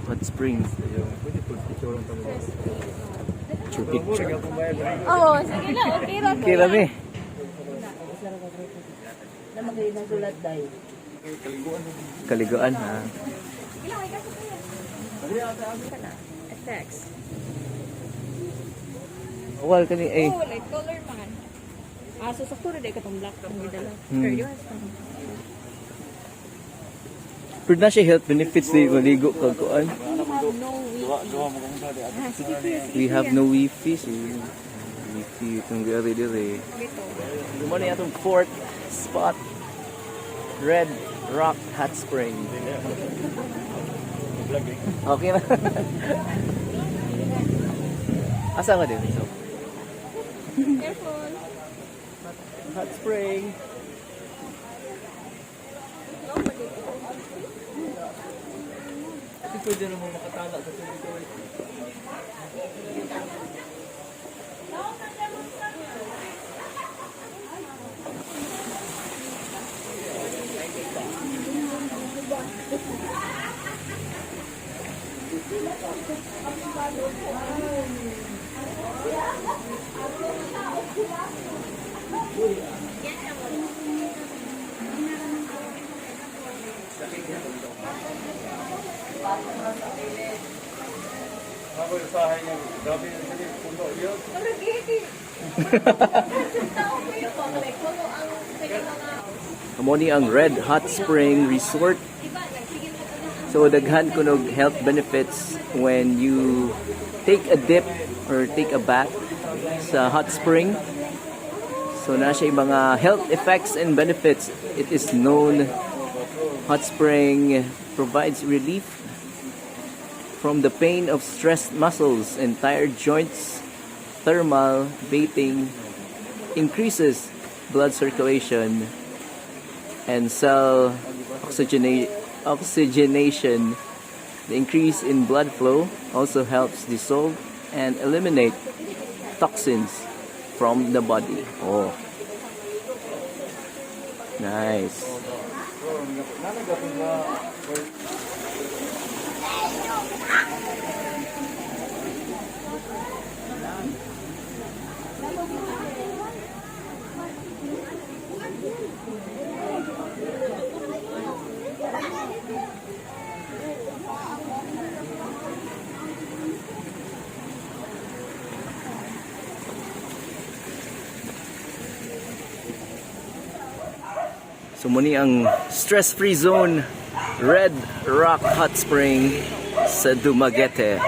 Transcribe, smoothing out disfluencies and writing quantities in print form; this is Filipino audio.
hot springs. Picture, picture. Oo, sige lang. Okay lang. Okay lang eh. Kaliguan ha. Effects. Wal kani eh. Oh, like color man. So sa kuro day katong black kung gidala. Pero na siya health benefits di maligo kag kuan. We have no wifi. So wifi itong gari dire. Dumani atong fourth spot. Red Rock Hot Spring. Okay na. Asa nga din? So, Careful. hot spring. Kasi pwede naman makatala sa tubig ko. Amo ni ang Red Hot Spring Resort. So daghan kuno health benefits when you take a dip or take a bath sa hot spring. So na siya mga health effects and benefits. It is known hot spring provides relief from the pain of stressed muscles and tired joints. Thermal bathing increases blood circulation and cell oxygenation. The increase in blood flow also helps dissolve and eliminate toxins from the body. Oh, nice. So muni ang stress-free zone, Red Rock Hot Spring sa Dumaguete.